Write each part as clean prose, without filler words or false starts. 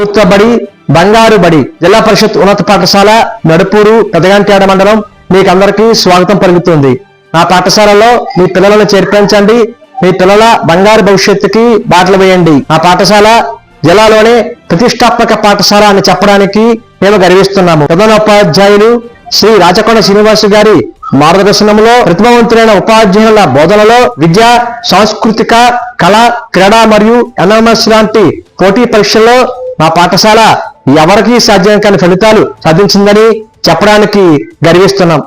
ప్రభుత్వ బడి బంగారు బడి జిల్లా పరిషత్ ఉన్నత పాఠశాల నడుపూరు పెదగంట్యాడ మండలం మీకు అందరికీ స్వాగతం పలుకుతుంది. నా పాఠశాలలో మీ పిల్లలను చేర్పించండి. మీ పిల్లల బంగారు భవిష్యత్తుకి బాటలు వేయండి. నా పాఠశాల జిల్లాలోనే ప్రతిష్టాత్మక పాఠశాల అని చెప్పడానికి మేము గర్విస్తున్నాము. ప్రధానోపాధ్యాయులు శ్రీ రాచకొండ శ్రీనివాసు గారి మార్గదర్శనంలో ప్రతిభావంతులైన ఉపాధ్యాయుల బోధనలో విద్య, సాంస్కృతిక, కళ, క్రీడా మరియు ఎన్ఎంఎస్ లాంటి పోటీ పరీక్షల్లో మా పాఠశాల ఎవరికీ సాధ్యం కాని ఫలితాలు సాధించిందని చెప్పడానికి గర్విస్తున్నాం.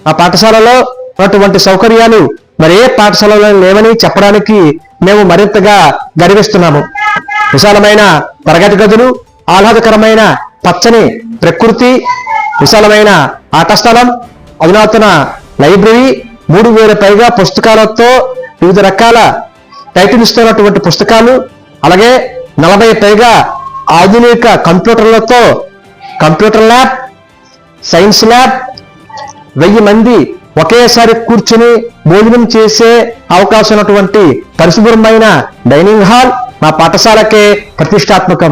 మా పాఠశాలలో ఉన్నటువంటి సౌకర్యాలు మరే పాఠశాలలో లేవని చెప్పడానికి మేము మరింతగా గర్విస్తున్నాము. విశాలమైన తరగతి గదులు, ఆహ్లాదకరమైన పచ్చని ప్రకృతి, విశాలమైన ఆట స్థలం, అధునాతన లైబ్రరీ, 3000 పైగా పుస్తకాలతో వివిధ రకాల టైటిల్స్ ఉన్నటువంటి పుస్తకాలు, అలాగే 40 పైగా ఆధునిక కంప్యూటర్లతో కంప్యూటర్ ల్యాబ్, సైన్స్ ల్యాబ్, 1000 మంది ఒకేసారి కూర్చుని భోజనం చేసే అవకాశం ఉన్నటువంటి పరిశుభ్రమైన డైనింగ్ హాల్ మా పాఠశాలకే ప్రతిష్టాత్మకం.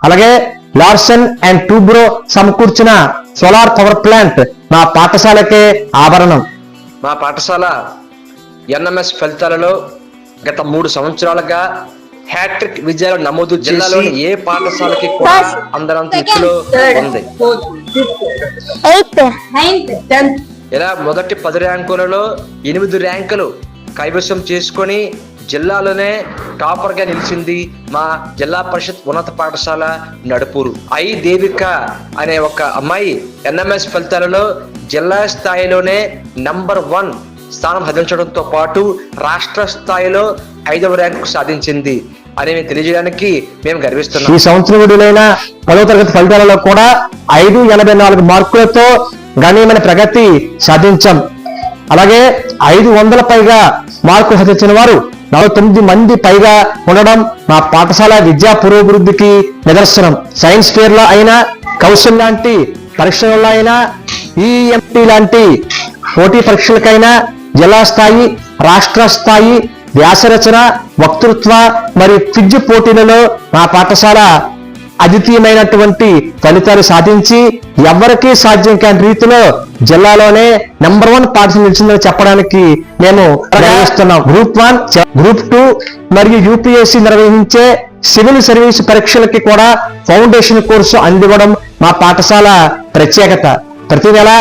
అలాగే లార్సన్ అండ్ టూబ్రో సమకూర్చిన సోలార్ పవర్ ప్లాంట్ మా పాఠశాలకే ఆభరణం. మా పాఠశాల ఎన్ఎంఎస్ ఫలితాలలో గత 3 సంవత్సరాలుగా హ్యాట్రిక్ విజయాలు నమోదు జిల్లాలోని ఏ పాఠశాలకి కూడా అందరంత ఎత్తులో ఉంది. ఇలా మొదటి 10 ర్యాంకులలో 8 ర్యాంకులు కైవసం చేసుకొని జిల్లాలోనే టాపర్ గా నిలిచింది మా జిల్లా పరిషత్ ఉన్నత పాఠశాల నడుపూరు. ఐ దేవిక అనే ఒక అమ్మాయి ఎన్ఎంఎస్ ఫలితాలలో జిల్లా స్థాయిలోనే నంబర్ 1 స్థానం సాధించడంతో పాటు రాష్ట్ర స్థాయిలో 5వ ర్యాంకు సాధించింది అని తెలియజేయడానికి మేము గర్విస్తున్నాం. ఈ సంవత్సరం విడుదలైన 10వ తరగతి ఫలితాలలో కూడా 584 మార్కులతో గణనీయమైన ప్రగతి సాధించాం. అలాగే 500 పైగా మార్కులు సాధించిన వారు 49 మంది పైగా ఉండడం మా పాఠశాల విద్యా పురోభివృద్ధికి నిదర్శనం. సైన్స్ ఫేర్ లో అయినా, కౌశల్ లాంటి పరీక్షలలో అయినా, ఈఎంటీ లాంటి పోటీ పరీక్షలకైనా జిల్లా స్థాయి, రాష్ట్ర స్థాయి వ్యాసరచన, వక్తృత్వ మరియు క్విజ్ పోటీలలో మా పాఠశాల అద్వితీయమైనటువంటి ఫలితాలు సాధించి ఎవరికీ సాధ్యం కాని రీతిలో జిల్లాలోనే నంబర్ 1 పాఠశాల నిలిచిందని చెప్పడానికి మేము ప్రయత్నిస్తున్నాం. గ్రూప్ 1, గ్రూప్ 2 మరియు యూపీఎస్సీ నిర్వహించే సివిల్ సర్వీస్ పరీక్షలకి కూడా ఫౌండేషన్ కోర్సు అందివ్వడం మా పాఠశాల ప్రత్యేకత. ప్రతి నెల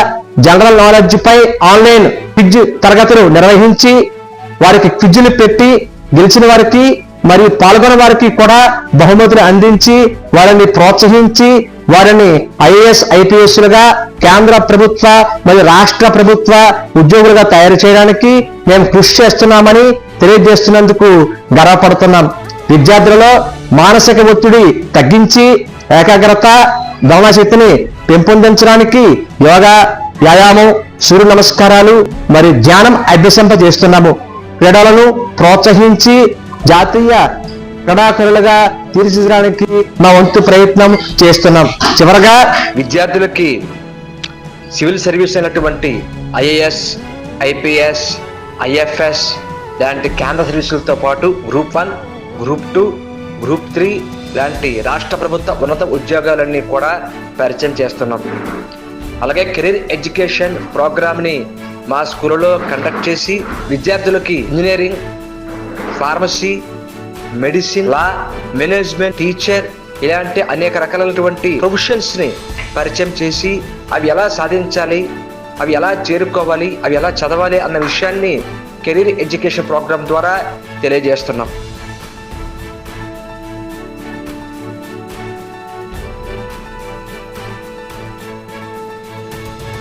జనరల్ నాలెడ్జ్ పై ఆన్లైన్ క్విజ్ తరగతులు నిర్వహించి వారికి క్విజ్లు పెట్టి గెలిచిన వారికి మరియు పాల్గొన్న వారికి కూడా బహుమతులు అందించి వారిని ప్రోత్సహించి వారిని ఐఏఎస్, ఐపీఎస్లుగా కేంద్ర ప్రభుత్వ మరియు రాష్ట్ర ప్రభుత్వ ఉద్యోగులుగా తయారు చేయడానికి మేము కృషి చేస్తున్నామని తెలియజేస్తున్నందుకు గర్వపడుతున్నాం. విద్యార్థులలో మానసిక ఒత్తిడి తగ్గించి ఏకాగ్రత, గమనశక్తిని పెంపొందించడానికి యోగా, వ్యాయామం, సూర్య నమస్కారాలు మరియు ధ్యానం అభ్యసింపజేస్తున్నాము. క్రీడలను ప్రోత్సహించి జాతీయ క్రీడాకారులుగా తీర్చిదిద్దడానికి మా వంతు ప్రయత్నం చేస్తున్నాం. చివరగా విద్యార్థులకి సివిల్ సర్వీస్ అయినటువంటి ఐఏఎస్, ఐపీఎస్, ఐఎఫ్ఎస్ లాంటి కేంద్ర సర్వీసులతో పాటు గ్రూప్ 1, గ్రూప్ 2, గ్రూప్ 3 లాంటి రాష్ట్ర ప్రభుత్వ ఉన్నత ఉద్యోగాలన్నీ కూడా పరిచయం చేస్తున్నాం. అలాగే కెరీర్ ఎడ్యుకేషన్ ప్రోగ్రామ్ని మా స్కూల్లో కండక్ట్ చేసి విద్యార్థులకి ఇంజనీరింగ్, ఫార్మసీ, మెడిసిన్, లా, మేనేజ్మెంట్, టీచర్ ఇలాంటి అనేక రకాలైనటువంటి ప్రొఫెషన్స్ ని పరిచయం చేసి అవి ఎలా సాధించాలి, అవి ఎలా చేరుకోవాలి, అవి ఎలా చదవాలి అన్న విషయాన్ని కెరీర్ ఎడ్యుకేషన్ ప్రోగ్రామ్ ద్వారా తెలియజేస్తున్నాం.